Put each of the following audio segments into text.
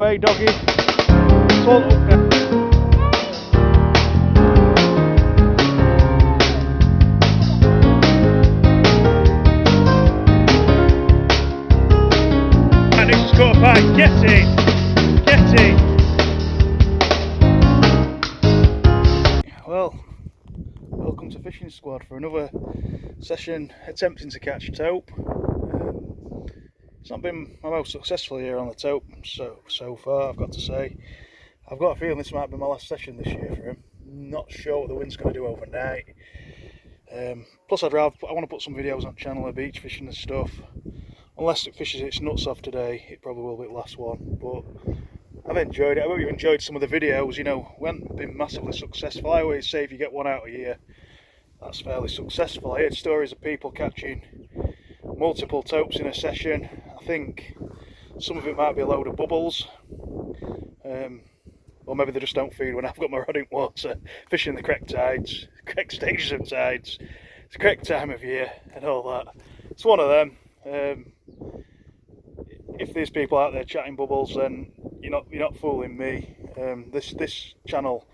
Tope doggy. Salt up there. And this is Tope. Get it! Get it! Well, welcome to Fishing Squad for another session attempting to catch Tope. It's not been my most successful year on the Tope so far, I've got to say. I've got a feeling this might be my last session this year for him. Not sure what the wind's going to do overnight. Plus I want to put some videos on the channel of beach fishing and stuff. Unless it fishes its nuts off today, it probably will be the last one. But I've enjoyed it. I hope you've enjoyed some of the videos. You know, we haven't been massively successful. I always say if you get one out a year, that's fairly successful. I heard stories of people catching multiple Topes in a session. I think some of it might be a load of bubbles. Or maybe they just don't feed when I've got my rod in water, fishing the correct tides, correct stages of tides, it's the correct time of year and all that. It's one of them. If there's people out there chatting bubbles, then you're not fooling me. This channel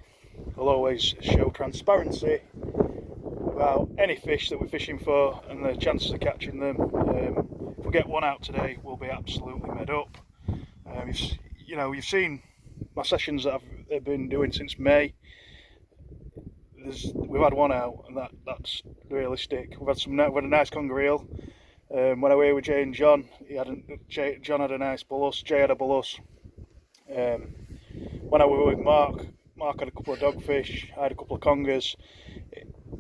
will always show transparency about any fish that we're fishing for and the chances of catching them. If we get one out today, we'll be absolutely made up. You've seen my sessions that I've been doing since May. We've had one out, and that's realistic. We've had a nice conger eel. When I were with Jay and John, John had a nice bullus, Jay had a bullus. When I were with Mark had a couple of dogfish, I had a couple of congers.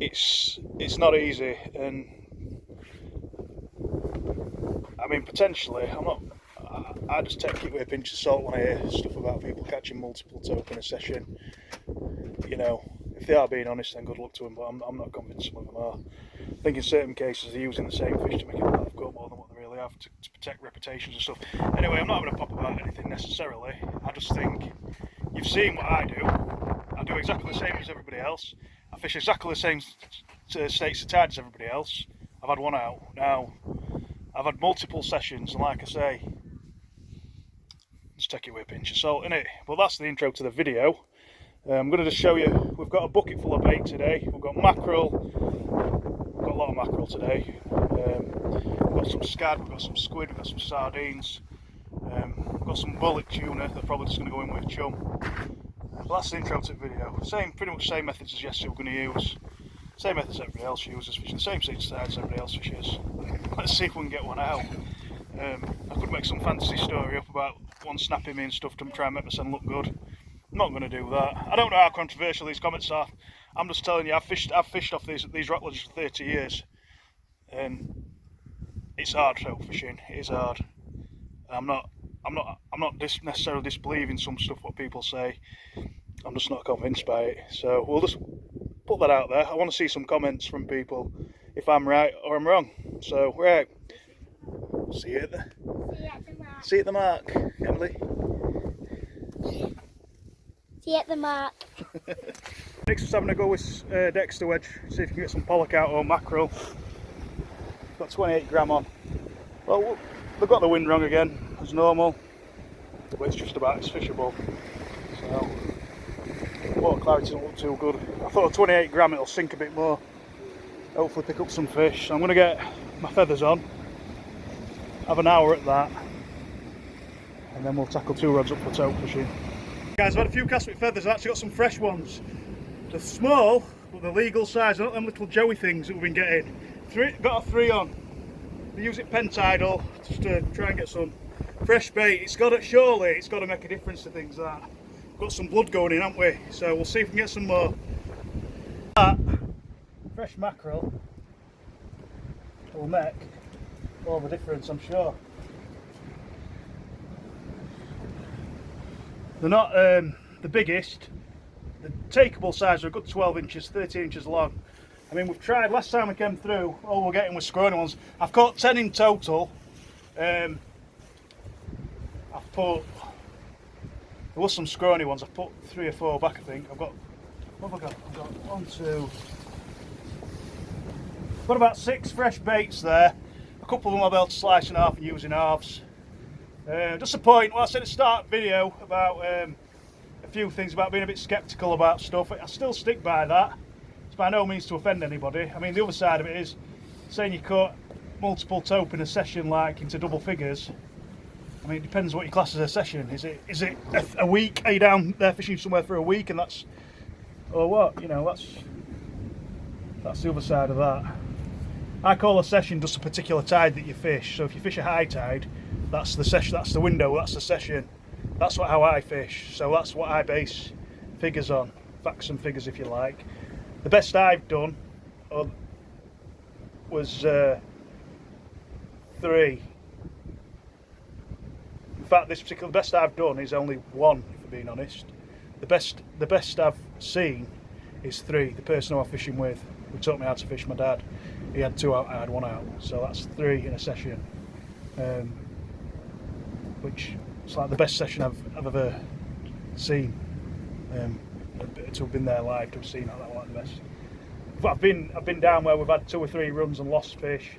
It's not easy, and I mean potentially I just take it with a pinch of salt when I hear stuff about people catching multiple Tope in a session. You know, if they are being honest, then good luck to them, but I'm not convinced some of them are. I think in certain cases they're using the same fish to make it look like they've got more than what they really have to protect reputations and stuff. Anyway, I'm not going to pop about anything necessarily. I just think you've seen what I do. I do exactly the same as everybody else. I fish exactly the same states of tide as everybody else. I've had one out. Now, I've had multiple sessions, and like I say, just take it with a pinch of salt, innit? Well, that's the intro to the video. I'm going to just show you, we've got a bucket full of bait today. We've got mackerel, we've got a lot of mackerel today. We've got some scad, we've got some squid, we've got some sardines. We've got some bullet tuna, they're probably just going to go in with chum. But that's the intro to the video. Pretty much same methods as yesterday we're going to use. Same methods everybody else uses, fishing the same seed sides everybody else fishes. Let's see if we can get one out. I could make some fantasy story up about one snapping me and stuff to try and make myself look good. I'm not going to do that. I don't know how controversial these comments are. I'm just telling you, I've fished off these rock ledges for 30 years, and it's hard Tope fishing. It is hard. I'm not necessarily disbelieving some stuff what people say. I'm just not convinced by it. So we'll just put that out there. I want to see some comments from people if I'm right or I'm wrong. So right, see you at the mark, Emily. See you at the mark. Next is having a go with Dexter wedge, see if you can get some pollock out or mackerel. Got 28 gram on. Well, they've got the wind wrong again, as normal, but it's just about as fishable. So, water clarity doesn't look too good. I thought at 28 gram it'll sink a bit more, hopefully pick up some fish. So I'm going to get my feathers on, have an hour at that, and then we'll tackle 2 rods up for Tope fishing. Guys, I've had a few casts with feathers. I've actually got some fresh ones. They're small, but they're legal size, not them little joey things that we've been getting. Got a 3 on. We use it pen tidal just to try and get some fresh bait. Surely it's got to make a difference to things like that. We've got some blood going in, haven't we? So we'll see if we can get some more. That fresh mackerel will make all the difference, I'm sure. They're not the biggest. The takeable size are a good 12 inches, 13 inches long. I mean, we've tried, last time we came through, all we're getting was scrawny ones. I've caught 10 in total. There was some scrawny ones, I've put 3 or 4 back I think. What have I got? I've got 1, 2. Got about 6 fresh baits there. A couple of them I'll be able to slice in half and use in halves. Just a point, well, I said at the start of the video about a few things about being a bit sceptical about stuff. I still stick by that. It's by no means to offend anybody. I mean, the other side of it is saying you cut multiple Tope in a session like into double figures. I mean, it depends what you class as a session. Is it a week? Are you down there fishing somewhere for a week and that's, or what? You know, that's the other side of that. I call a session just a particular tide that you fish. So if you fish a high tide, that's the session, that's the window, that's the session. That's how I fish. So that's what I base figures on, facts and figures if you like. The best I've done was 3. In fact, this particular best I've done is only 1, if I'm being honest. The best I've seen is 3. The person who I'm fishing with, who taught me how to fish, my dad, he had 2 out, I had 1 out. So that's 3 in a session, which is like the best session I've ever seen. To have been there live, to have seen that like the best. But I've been down where we've had 2 or 3 runs and lost fish.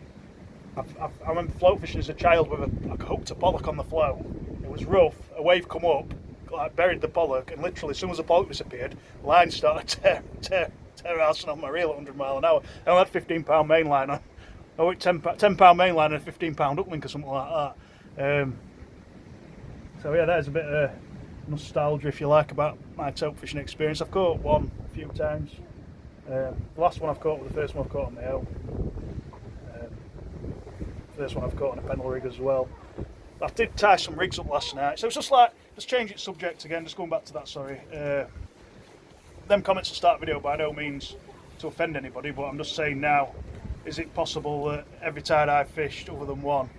I remember float fishing as a child with I hooked a pollock on the float. It was rough. A wave come up, like buried the pollock, and literally as soon as the pollock disappeared, line started to tear arson on my reel at 100 mile an hour. And I had £15 main line on. I went £10 main line and a £15 uplink or something like that. So yeah, there's a bit of nostalgia, if you like, about my Tope fishing experience. I've caught one a few times. The last one I've caught was the first one I've caught on my own. First one I've caught on a pedal rig as well. I did tie some rigs up last night, so it's just like, let's change its subject again, just going back to that, sorry. Them comments to start the video by no means to offend anybody, but I'm just saying now, is it possible that every tide I've fished other than one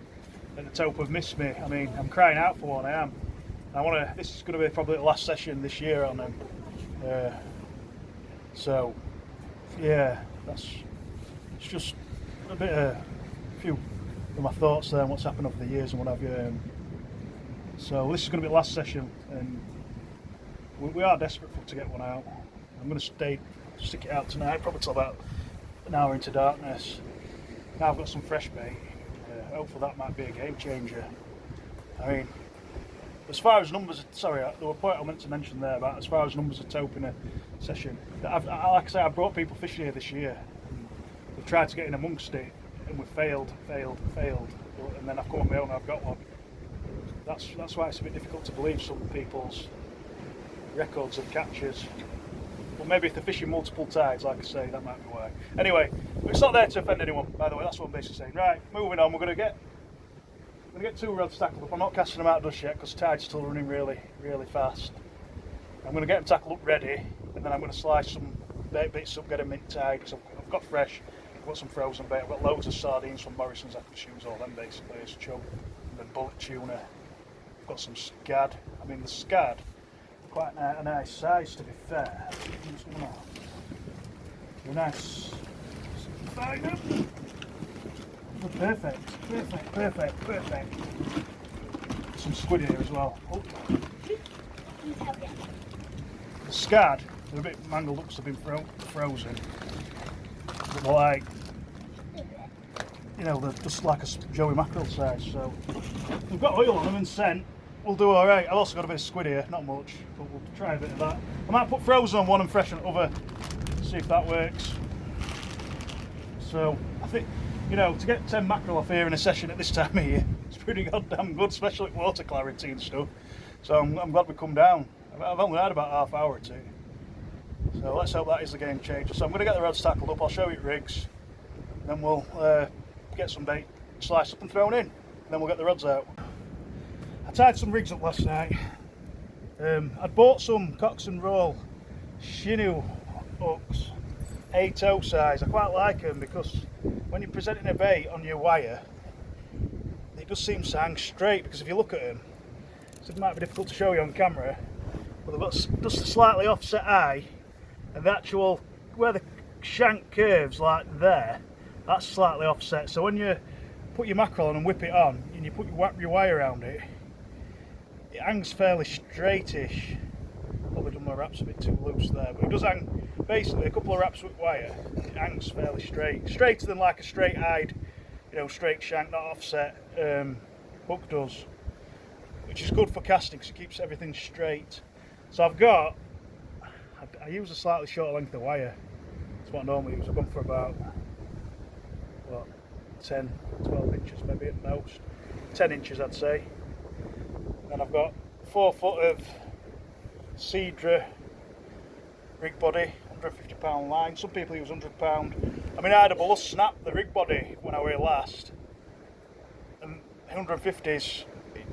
that the Tope have missed me? I mean, I'm crying out for one, I am. This is going to be probably the last session this year on them. So, yeah, it's just a bit of a few of my thoughts there on what's happened over the years and what have you. So this is going to be the last session, and we are desperate to get one out. I'm going to stick it out tonight, probably till about an hour into darkness. Now I've got some fresh bait. Hopefully that might be a game changer. I mean, as far as numbers, sorry, there was a point I meant to mention there about as far as numbers of Tope in a session. Like I say, I've brought people fishing here this year. We've tried to get in amongst it, and we've failed, and then I've come on my own and I've got one. That's why it's a bit difficult to believe some people's records of catches. But maybe if they're fishing multiple tides, like I say, that might be why. Anyway, it's not there to offend anyone, by the way, that's what I'm basically saying. Right, moving on, we're going to get 2 rods tackled up. I'm not casting them out just yet because tide's still running really fast. I'm going to get them tackled up ready, and then I'm going to slice some bits up, get them mint tide, because I've got fresh. I've got some frozen bait, I've got loads of sardines from Morrison's, I can choose all them basically as chub, and then bullet tuna. I've got some scad. I mean, the scad, quite a nice size to be fair. A nice find them. Perfect. Some squid here as well. Oh. The scad, they're a bit mangled up because they've been frozen. But they're like, you know, they're just like a Joey mackerel size. So we've got oil on them and scent. We'll do all right. I've also got a bit of squid here, not much, but we'll try a bit of that. I might put frozen on one and fresh on other, see if that works. So I think, you know, to get 10 mackerel off here in a session at this time of year, it's pretty goddamn good, especially at water clarity and stuff. So I'm glad we come down. I've only had about half hour or 2. So let's hope that is the game changer. So I'm going to get the rods tackled up, I'll show you rigs, and then we'll get some bait sliced up and thrown in, and then we'll get the rods out. I tied some rigs up last night. I'd bought some Cox and Roll Shinu hooks, 8/0 size. I quite like them because when you're presenting a bait on your wire, it just seems to hang straight, because if you look at them, so it might be difficult to show you on camera, but they've got just a slightly offset eye, and the actual, where the shank curves like there, that's slightly offset. So when you put your mackerel on and whip it on, and you put your wire around it, it hangs fairly straightish. Probably done my wraps a bit too loose there, but it does hang, basically a couple of wraps with wire, it hangs fairly straight. Straighter than like a straight eyed, you know, straight shank, not offset hook does. which is good for casting because it keeps everything straight. So I use a slightly shorter length of wire. That's what I normally use. I've gone for about, what, 10, 12 inches maybe at most. 10 inches I'd say. And I've got 4 foot of Cedra rig body, £150 line. Some people use £100. I mean, I had a ballast snap the rig body when I were here last, and 150s,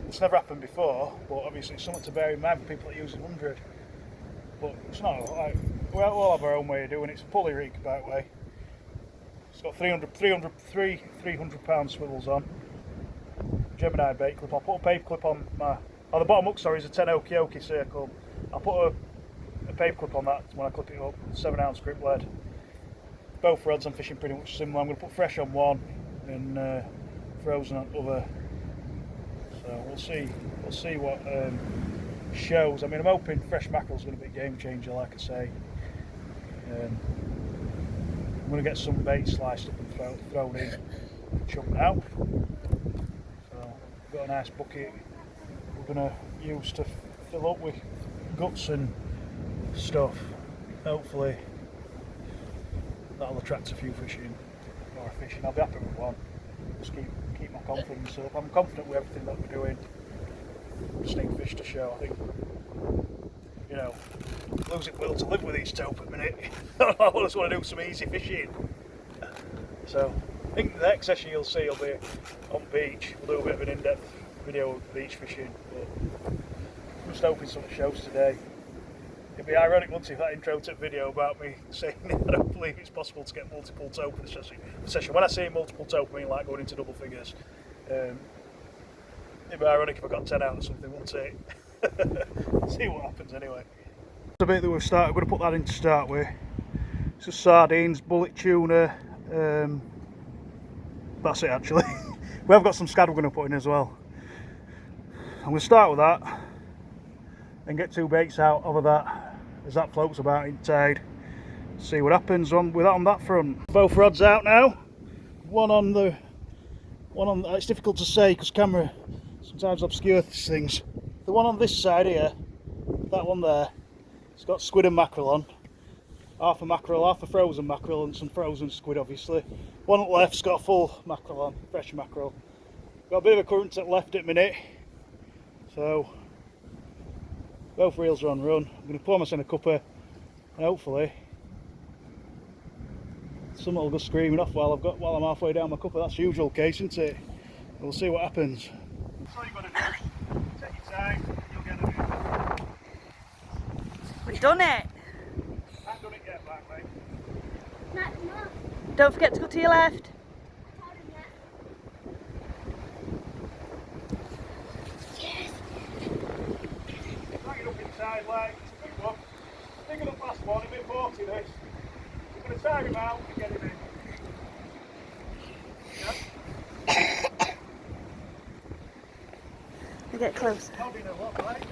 it's never happened before, but obviously it's something to bear in mind for people that use 100. But it's not like, we all have our own way of doing it. It's a pulley rig, by the way. It's got 300 pound swivels on. Gemini bait clip. I'll put a paper clip on my, the bottom hook, sorry, is a 10 Okie circle. I'll put a paper clip on that when I clip it up, 7-ounce grip lead. Both rods I'm fishing pretty much similar. I'm going to put fresh on one and frozen on other. So we'll see what shows. I mean, I'm hoping fresh mackerel's going to be a game changer, like I say. I'm going to get some bait sliced up and thrown in chunk now. So I've got a nice bucket we're going to use to fill up with guts and stuff. Hopefully that'll attract a few fish in, or a fish, and I'll be happy with one. Just keep my confidence up. I'm confident with everything that we're doing. Just need fish to show. I think, you know, losing will to live with these Tope at the minute. I just want to do some easy fishing. So I think the next session you'll see will be on beach. We'll do a bit of an in-depth video of beach fishing, but I'm just hoping something shows today. It'd be ironic, wouldn't it, if that intro took video about me saying I don't believe it's possible to get multiple Tope in the session. When I say multiple Tope, I mean like going into double figures. It'd be ironic if I got 10 out or something, wouldn't it? See what happens anyway. The bit that we've started, we're going to put that in to start with. It's just sardines, bullet tuna, that's it actually. We have got some scad we're going to put in as well. I'm going to start with that and get 2 baits out of that as that floats about in tide. See what happens with that on that front. Both rods out now. One on, it's difficult to say because camera sometimes obscures things. The one on this side here, that one there, it's got squid and mackerel on. Half a mackerel, half a frozen mackerel and some frozen squid obviously. One at left's got a full mackerel on, fresh mackerel. Got a bit of a current at left at the minute, so both reels are on run. I'm going to pour myself in a cuppa and hopefully something will go screaming off while I'm halfway down my cuppa. That's the usual case, isn't it? We'll see what happens. That's all you've got to do. Take your time, you'll get it. We've done it. I haven't done it yet, back mate. No. Don't forget to go to your left. Bring it up inside like, it's a big one. Big enough last one, a bit 40 this. We're going to tire him out and get him in. Yeah? We get closer. Nodding a lot, right?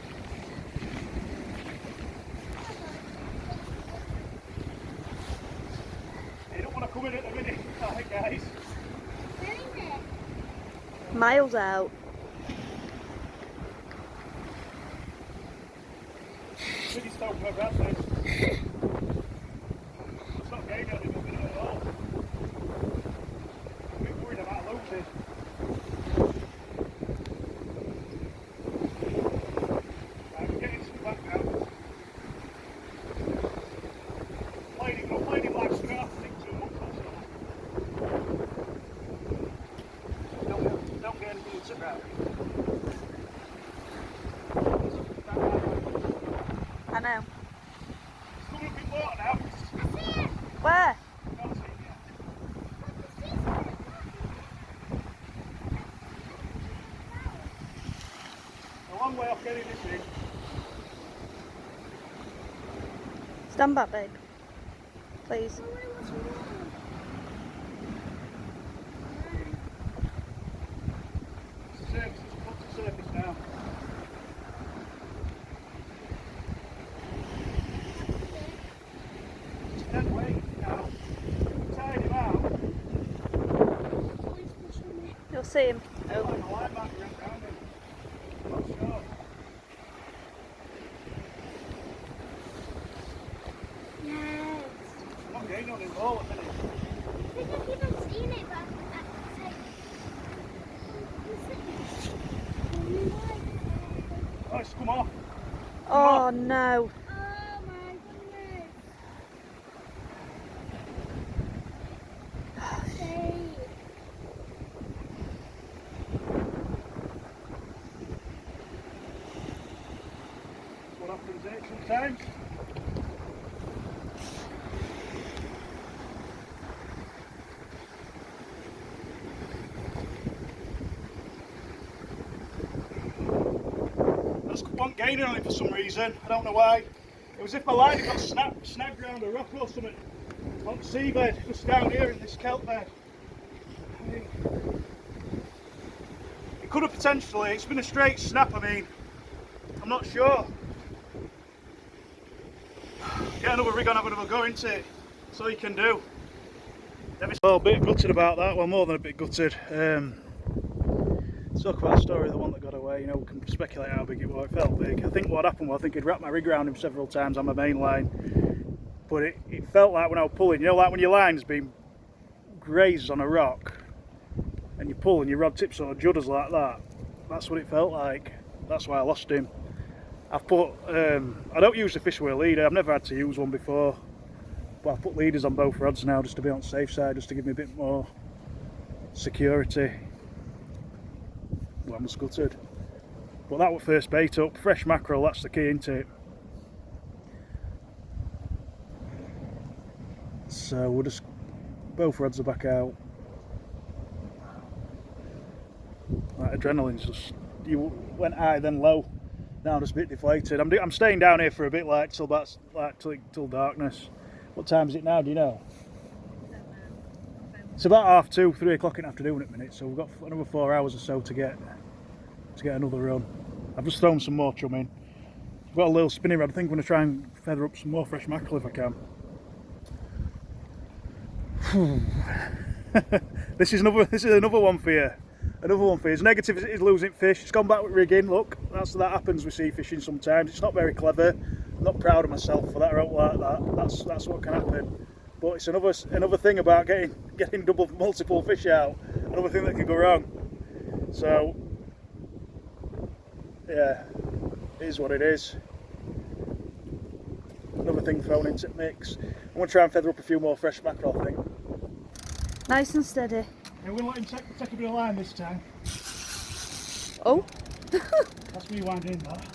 You don't want to come in at the minute, right, guys? Miles out. Biggest Tope I've ever had this. It's not game at the minute at all. I'm a bit worried about losing. I'm getting some back now. Played him like scarf, I think 2 months or so. Don't get anything to grab. I know. It's coming up in water now. Where? Can't see it yet. A long way off getting this in. Stand back, babe. Please. It's up to surface now. It's dead weight now. Tied him out. You'll see him. I like the line back around him. Not sure. Oh, it's come off. Oh no. Oh my goodness. Say. That's what happens here sometimes. I just wasn't gaining on it for some reason. I don't know why. It was as if my line had got snagged around a rock or something on the seabed, just down here in this kelp bed. I mean, it could have potentially, it's been a straight snap, I mean, I'm not sure. Get another rig on, have another go into it. That's all you can do. Well, a bit gutted about that, well more than a bit gutted. Talk about a story of the one that got away, you know, we can speculate how big it was. It felt big. I think what happened was, I think he'd wrapped my rig around him several times on my main line, but it felt like when I was pulling, you know, like when your line's been grazed on a rock and you pull and your rod tips sort of judders like that. That's what it felt like. That's why I lost him. I've put, I don't use the fish with a leader, I've never had to use one before, but I've put leaders on both rods now just to be on the safe side, just to give me a bit more security. Well, I'm gutted. But that was first bait up. Fresh mackerel, that's the key, isn't it? So we'll just, both rods are back out. That adrenaline's just, you went high then low. Now I'm just a bit deflated. I'm staying down here for a bit, like till about till darkness. What time is it now? Do you know? It's about 2:30, 3 o'clock in the afternoon at the minute. So we've got another 4 hours or so to get another run. I've just thrown some more chum in. I've got a little spinning rod. I think I'm going to try and feather up some more fresh mackerel if I can. This is another one for you. Another one for you. As negative as it is losing fish, it's gone back with rigging. Look, that happens with sea fishing sometimes. It's not very clever. I'm not proud of myself for that. I don't like that. That's what can happen. But it's another thing about getting multiple fish out. Another thing that can go wrong. So yeah, it is what it is. Another thing thrown into the mix. I'm going to try and feather up a few more fresh mackerel, I think. Nice and steady. Yeah, we're going to let him take a bit of line this time. Oh. That's me winding that.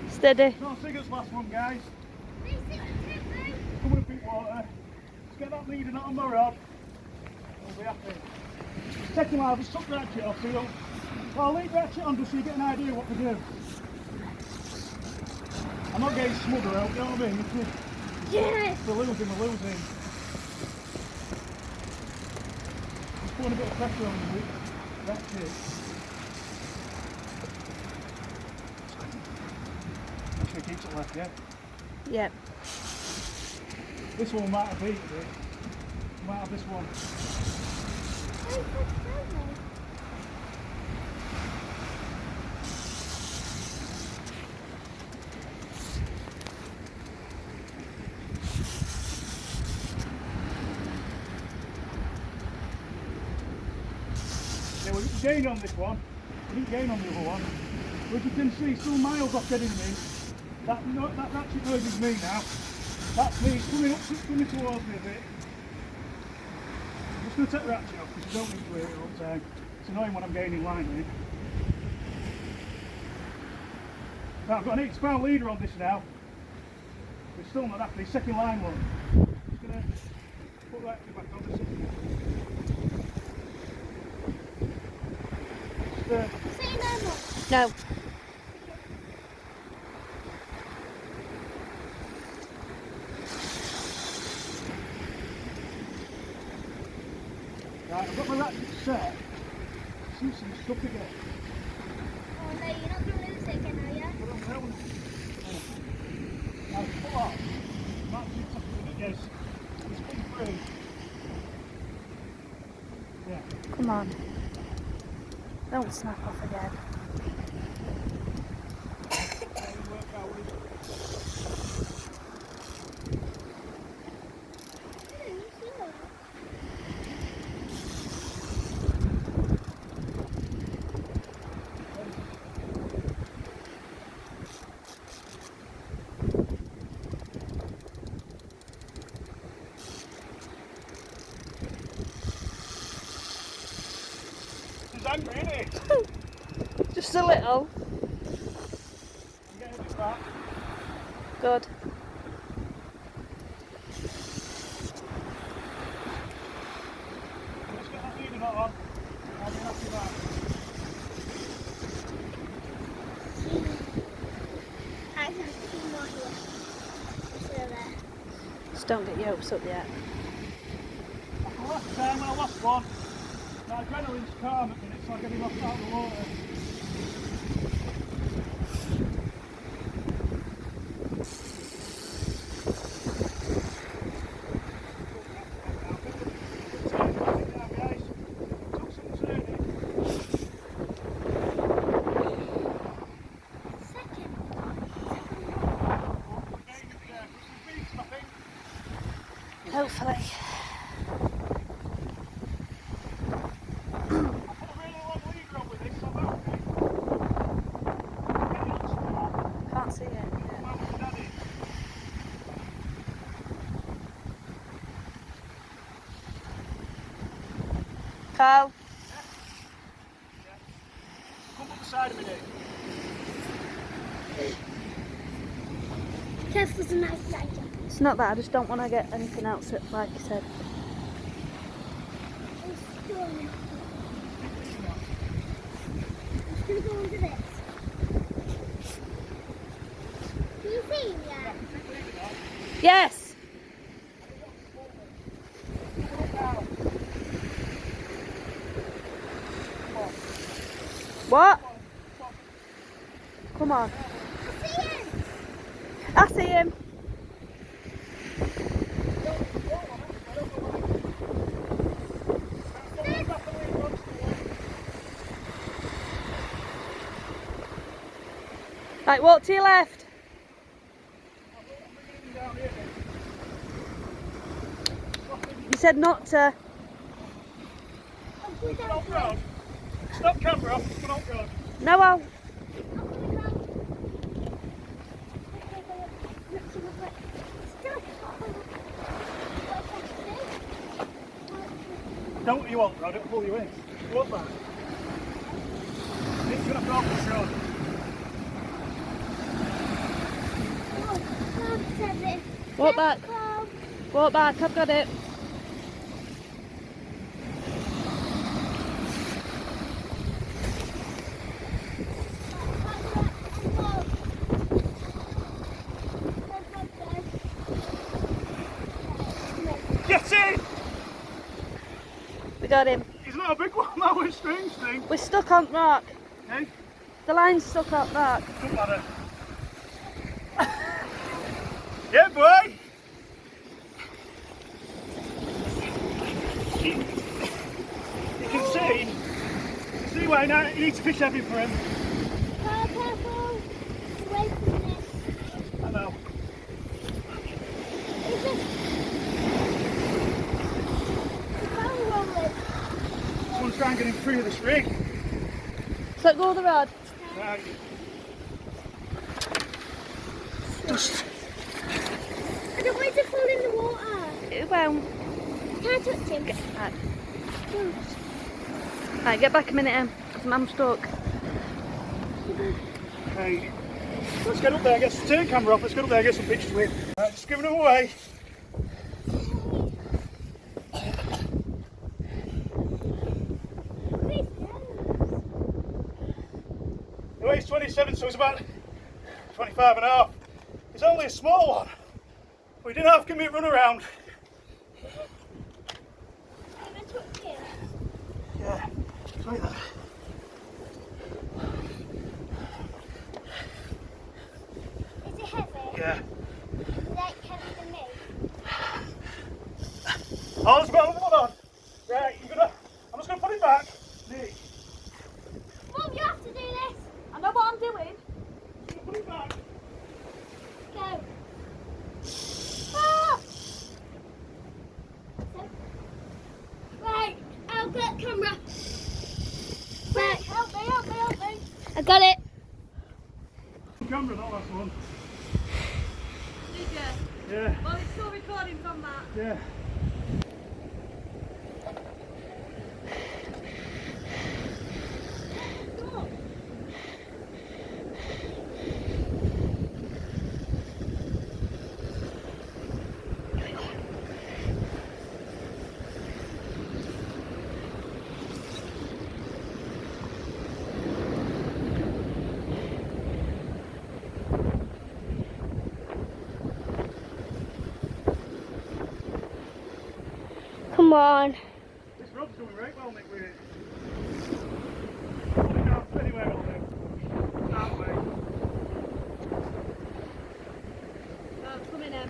Steady. No cigarettes last one, guys. Coming up in water. Let's get that leader not on my rod. We'll be happy. Second line, I'll just tuck the ratchet off so you don't... Well, I'll leave the ratchet on just so you get an idea what to do. I'm not getting smothered out, you know what I mean? Yes. We're losing. Just putting a bit of pressure on the ratchet. Make sure it keeps it left, yeah? Yep. This one might have beat it. Might have this one. Yeah, we didn't gain on this one. We didn't gain on the other one. But you can see some miles off getting me. That ratchet bird is me now. That's me. It's coming towards me a bit. I'm just going to take the ratchet off because you don't need to hear it all the time. It's annoying when I'm gaining line here. Now I've got an 8-pound leader on this now. It's still not happy. Second line one. Just going to put the ratchet back on this. No. Right, I've got my ratchet set. See some stuff again. Oh no, you're not going to lose it again, are you? But I'm going. Now, pull off. That's it, yes. It's been free. Come on. Don't snap off again. He's angry, isn't he? Just a little. I'm getting a bit back. Good. Let's get that leader not on. I'll be happy with that. I have two more here. Still there. Just don't get your hopes up yet. The last time I lost one, my adrenaline's calm at minutes, so I get him off out of the water. Hopefully. Can't see it. Yeah. Carl. Come up the side of me, Dave. Kev was a nice guy. It's not that, I just don't want to get anything else, like you said. I'm just going to go under this. Can you see him yet? Yes! What? Come on. I see him! I see him. Right, walk to your left. You said not to. Stop road. Stop camera off, come on road. No, I'll. Don't you want road, it'll pull you in. Walk back. It's going to go off this road. Walk back. Walk back, I've got it. Get in! We got him. He's not a big one, that was a strange thing. We're stuck on rock. Hey, The line's stuck on rock. come ladder. Yeah, boy! You can see why now you need to fish heavy for him. Careful! Away from this. I know. Is it? The barrel rolling. Someone's trying to get him free of this rig. So go the rod. Right. Just. I don't want it to fall in the water. It won't. Can I touch him? Right. Right, get back a minute, Em, because I'm stuck. Hey, let's get up there, turn the camera off, let's get up there and get some pictures with. Right, just giving them away. He weighs 27, so it's about 25 and a half. It's only a small one. We didn't have to give me a run around. Can I touch him? Yeah, it's like that. Is it heavy? Yeah. Like heavier than me? Oh, there's got another one on. Right, I'm just gonna put it back. got it. Camera, that last one. Did you? Yeah. Well, it's still recording from that. Yeah. Come on. This rod's doing right well, Nick, with it. Put it down anywhere will do. That way. Oh, it's coming in.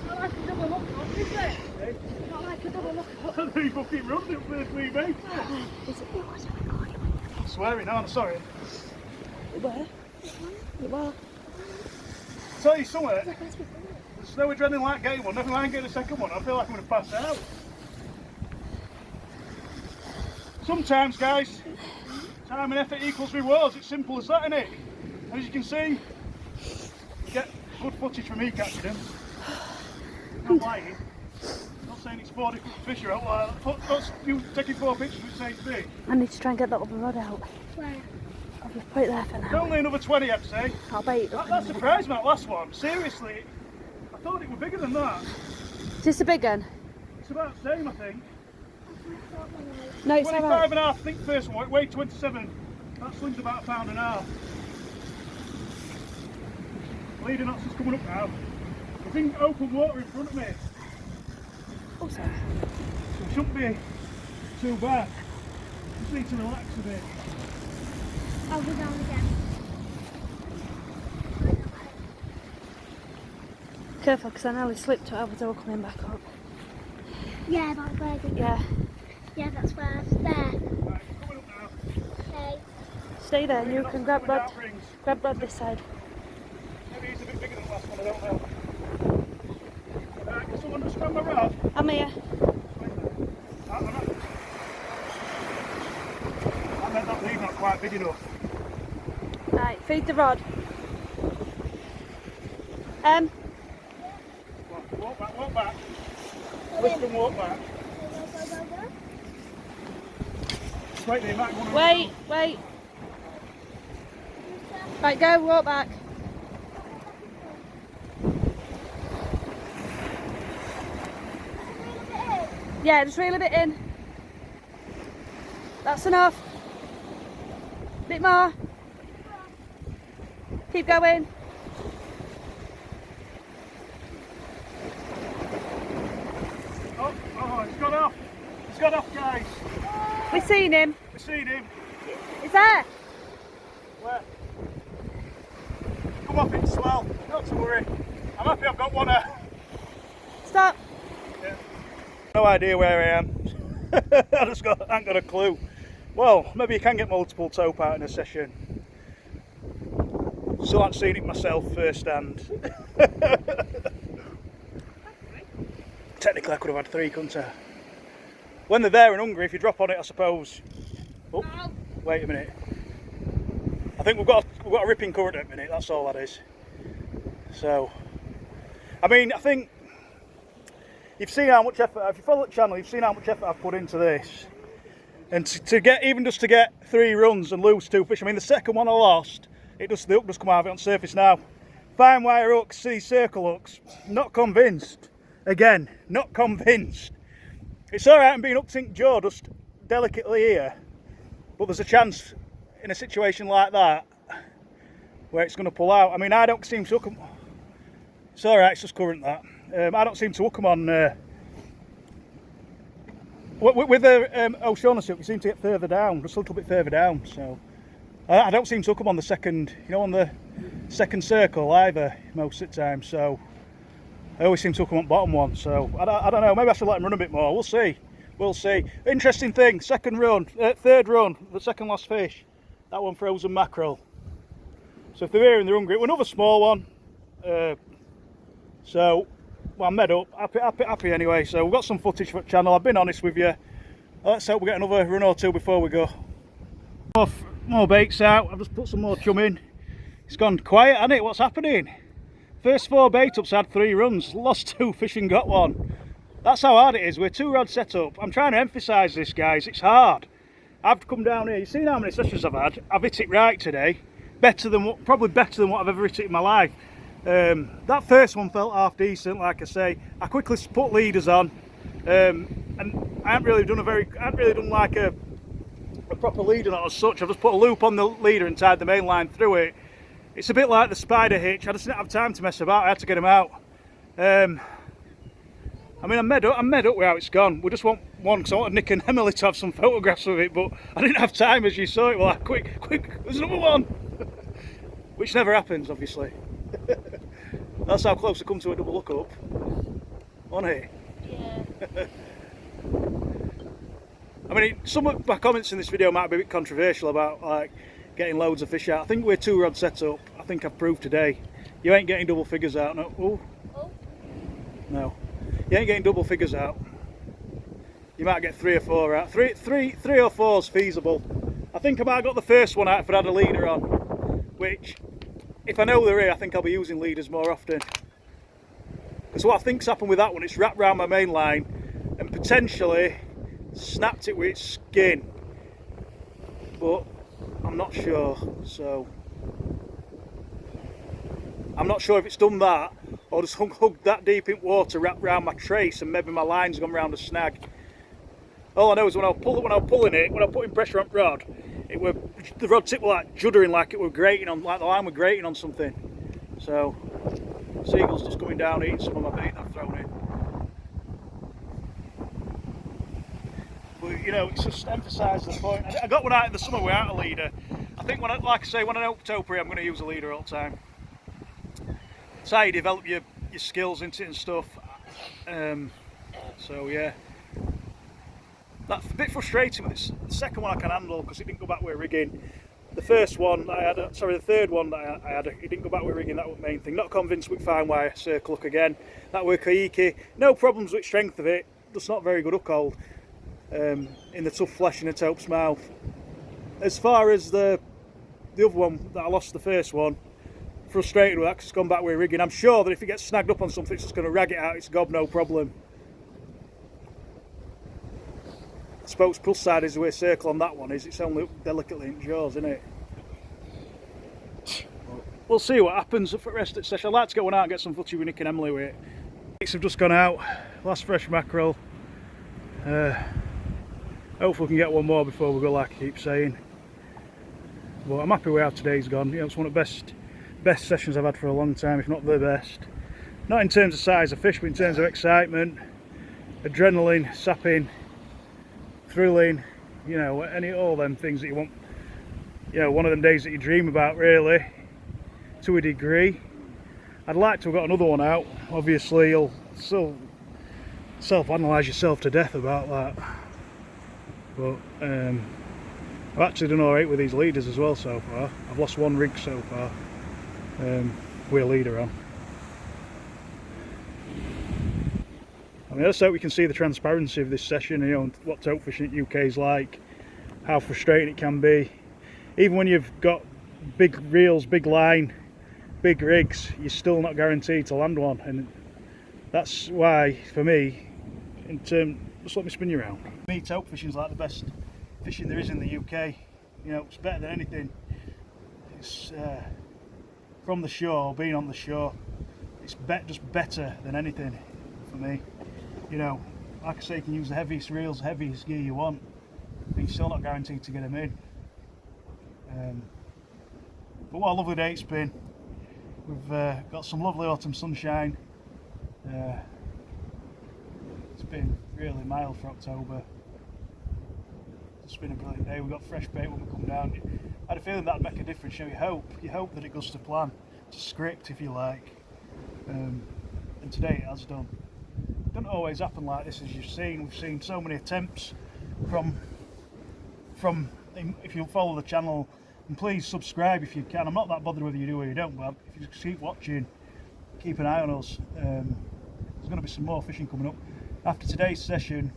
Not like a double look up, is it? Hey? Not like a double look up. That's how you fucking runs it for 3 metres. Is it? It wasn't recording. I'm swearing, no, I'm sorry. It were. It were. Tell you something, there's no adrenaline like getting one, nothing like getting a second one. I feel like I'm going to pass out. Sometimes, guys, time and effort equals rewards. It's simple as that, innit? As you can see, you get good footage from me catching them. Not lying. Not saying it's 4 different fish are out like that. You taking 4 pictures with the same thing. I need to try and get that other rod out. Where? I'll just put it there for It's now. only another 20, I'd say. I'll bait it up. That surprised me, that last one. Seriously, I thought it was bigger than that. Is this a big one? It's about the same, I think. No, it's 25 alright. and a half, I think the first one weighed 27. That sling's about £1.5 pound. Leading knots is coming up now. It's in open water in front of me, Oh, sorry. so it shouldn't be too bad. Just need to relax a bit. I'll go down again. Careful, because I nearly slipped over the door coming back up. Yeah, that's where I did. Yeah. Yeah, that's where I was there. Right, it's coming up now. Okay. Stay there and you can grab Coming Rod. down rings. Grab Rod this side. Maybe he's a bit bigger than the last one, I don't know. Can someone just grab my rod? I'm here. I meant that lead not quite big enough. Right, feed the rod. Walk back, walk back. Lift and walk back. Wait there, Matt. Wait, wait. Right, go, walk back. Yeah, just reel a bit in. That's enough. Bit more. Keep going. Oh, it's got off. It's got off, guys. We've seen him. We've seen him. He's there. Where? Come off it, swell. Not to worry. I'm happy I've got one out. Stop. Yeah. No idea where I am. I ain't got a clue. Well, maybe you can get multiple tope out in a session. Still haven't seen it myself firsthand. Technically I could have had 3, couldn't I? When they're there and hungry, if you drop on it, I suppose. Oh, wait a minute. I think we've got a ripping current at the minute, that's all that is. So, I mean, I think you've seen how much effort, if you follow the channel, you've seen how much effort I've put into this. And to get, even just to get 3 runs and lose 2 fish, I mean, the second one I lost, the hook just come out of it on surface now. Fine wire hooks, see circle hooks, not convinced. Again, not convinced. It's alright I'm being hooked in jaw just delicately here, but there's a chance in a situation like that where it's going to pull out. I mean, I don't seem to hook them. It's alright, it's just current that. I don't seem to hook them on with the O'Shaughnessy's hook. You seem to get further down, just a little bit further down. So I don't seem to hook them on the second, on the second circle either most of the time. So I always seem to hook them on bottom one. So I don't know. Maybe I should let them run a bit more. We'll see. We'll see. Interesting thing. Third run, the second last fish. That one frozen mackerel. So if they're here and they're hungry, it was another small one. So well, I'm made up, happy anyway. So we've got some footage for the channel. I've been honest with you. Let's hope we get another run or two before we go. More baits out. I've just put some more chum in. It's gone quiet, hasn't it? What's happening? First 4 bait ups had 3 runs. Lost 2, fish and got 1. That's how hard it is. We're 2-rod setup. I'm trying to emphasise this, guys. It's hard. I've come down here. You've seen how many sessions I've had. I've hit it right today. Probably better than what I've ever hit it in my life. That first one felt half decent, like I say. I quickly put leaders on, and I haven't really done like a proper leader as such. I've just put a loop on the leader and tied the main line through it. It's a bit like the spider hitch. I just didn't have time to mess about. I had to get them out. I mean, I'm made up with how it's gone. We just want one because I wanted Nick and Emily to have some photographs of it, but I didn't have time, as you saw it. Well, like, quick, there's another one, which never happens, obviously. That's how close I come to a double hookup, wasn't it? Yeah. I mean, some of my comments in this video might be a bit controversial about like getting loads of fish out. I think we're 2-rod setup. I think I've proved today. You ain't getting double figures out. No. Ooh. Oh. No. You ain't getting double figures out. You might get 3 or 4 out. Three or 4's feasible. I think I might have got the first one out if I had a leader on, which, if I know they're here, I think I'll be using leaders more often. Because what I think's happened with that one, it's wrapped around my main line and potentially snapped it with its skin. But I'm not sure, so I'm not sure if it's done that or just hugged that deep in water, wrapped around my trace, and maybe my line's gone round a snag. All I know is when I was putting pressure on the rod, the rod tip was like juddering, like it were grating on, like the line were grating on something. So seagull's just coming down eating some of my bait I've thrown in. But you know, it's just emphasises the point. I got one out in the summer without a leader. I think when I know Tope, I'm going to use a leader all the time. It's how you develop your skills into it and stuff. So yeah, that's a bit frustrating with this. The second one I can handle because it didn't go back with rigging. The third one that I had, it didn't go back with rigging. That was the main thing. Not convinced with fine wire circle hook again. That were kaiki. No problems with strength of it. Just not very good hook hold in the tough flesh in the Tope's mouth. As far as the other one that I lost, the first one, frustrated with that because it's gone back with rigging. I'm sure that if it gets snagged up on something, it's just going to rag it out. It's gob, no problem. I suppose plus side is the way circle on that one is. It's only delicately in jaws, isn't it? We'll see what happens for the rest of the session. I'd like to get one out and get some footage with Nick and Emily with it. These have just gone out. Last fresh mackerel. Hopefully we can get one more before we go, like I keep saying. But I'm happy with how today's gone. You know, it's one of the best sessions I've had for a long time, if not the best. Not in terms of size of fish, but in terms of excitement, adrenaline, sapping, thrilling, you know, all them things that you want. You know, one of them days that you dream about, really, to a degree. I'd like to have got another one out. Obviously, you'll still self-analyse yourself to death about that. But I've actually done alright with these leaders as well so far. I've lost 1 rig so far with a leader on. I mean, I just hope we can see the transparency of this session, you know, what tope fishing in the UK is like, how frustrating it can be. Even when you've got big reels, big line, big rigs, you're still not guaranteed to land one, and that's why, for me, just let me spin you around. For me, tope fishing is like the best fishing there is in the UK. You know, it's better than anything. It's from the shore, being on the shore, it's just better than anything for me. You know, like I say, you can use the heaviest reels, heaviest gear you want, but you're still not guaranteed to get them in. But what a lovely day it's been. We've got some lovely autumn sunshine. It's been really mild for October. It's been a brilliant day. We've got fresh bait when we come down. I had a feeling that'd make a difference. You know, you hope that it goes to plan, to script if you like. And today it has done. It doesn't always happen like this, as you've seen. We've seen so many attempts from if you follow the channel, and please subscribe if you can. I'm not that bothered whether you do or you don't, but if you just keep watching, keep an eye on us. going to be some more fishing coming up. After today's session,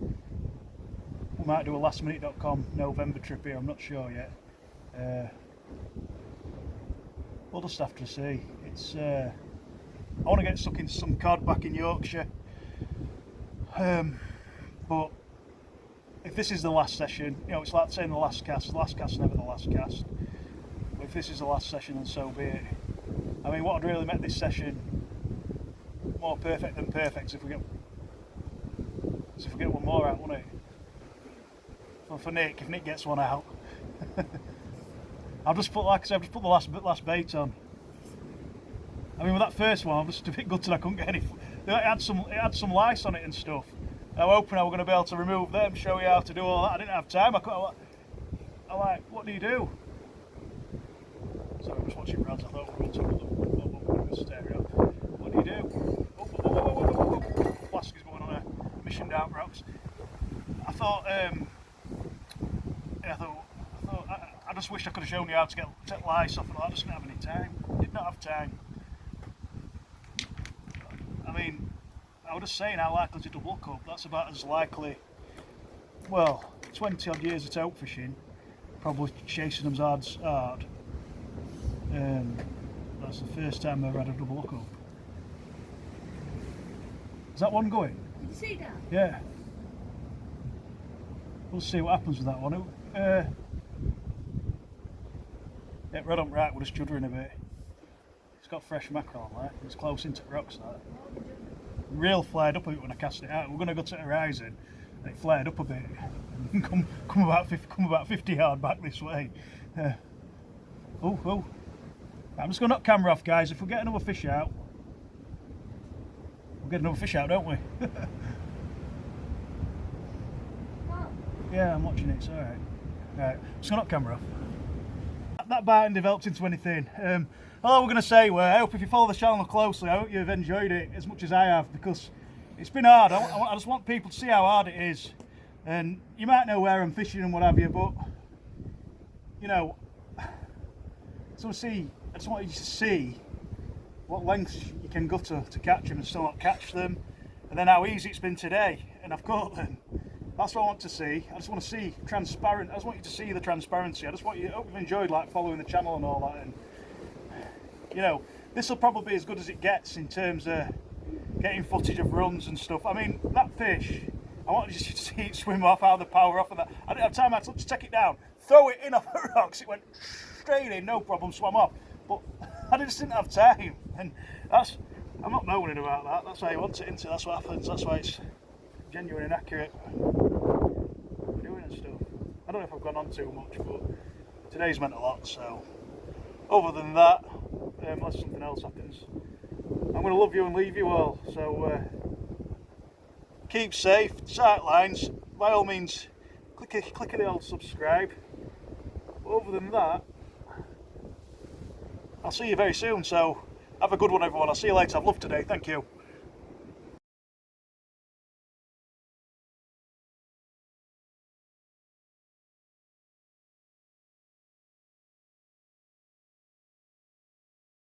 we might do a lastminute.com November trip here, I'm not sure yet. We'll just have to see. It's I want to get stuck into some cod back in Yorkshire, but if this is the last session, you know, it's like saying the last cast never the last cast. But if this is the last session, then so be it. I mean, what would really make this session more perfect than perfect is if we get one more out, wouldn't it? For Nick, if Nick gets one out. I'll just put, like I said, I've just put the last bait on. I mean, with that first one, I'm just a bit gutted I couldn't get any. It had some lice on it and stuff. I was hoping I was going to be able to remove them, show you how to do all that. I didn't have time. I like, what do you do? Sorry, I'm just watching Brad. I thought we were going to stare up. What do you do? Oh. Flask is going on a mission down rocks. I thought, I just wish I could have shown you how to take lice off, and I just didn't have any time. Did not have time. I mean, I was just saying how likely to double hook up. That's about as likely. Well, 20 odd years of tope fishing, probably chasing them hard. That's the first time I've ever had a double hook up. Is that one going? Did you see that? Yeah. We'll see what happens with that one. Yeah, right on right, we're just juddering a bit. It's got fresh mackerel on there. It's close into the rocks that. Real flared up a bit when I cast it out. We're going to go to the horizon, and it flared up a bit. come about 50 yards back this way. Oh. I'm just going to knock camera off, guys. If we get another fish out, we'll get another fish out, don't we? Yeah, I'm watching it, it's alright. Right, just going to knock camera off. That biting developed into anything. All we're going to say, I hope if you follow the channel closely, I hope you've enjoyed it as much as I have, because it's been hard. I just want people to see how hard it is. And you might know where I'm fishing and what have you, but, you know, I just want you to see what lengths you can go to catch them and still not catch them, and then how easy it's been today, and I've caught them. That's what I want to see. I just want to see transparent. I just want you to see the transparency. I hope you've enjoyed like following the channel and all that. And you know, this will probably be as good as it gets in terms of getting footage of runs and stuff. I mean, that fish, I wanted you to see it swim off, how the power off of that. I didn't have time. I had to take it down, throw it in off the rocks. It went straight in, no problem, swam off. But I just didn't have time, and I'm not moaning about that. That's how you want it, into. That's what happens. That's why it's genuine and accurate doing and stuff. I don't know if I've gone on too much, but today's meant a lot. So other than that, unless something else happens, I'm going to love you and leave you all. So keep safe, sight lines. By all means, click the old subscribe. But other than that, I'll see you very soon. So have a good one, everyone. I'll see you later. I've loved today. Thank you.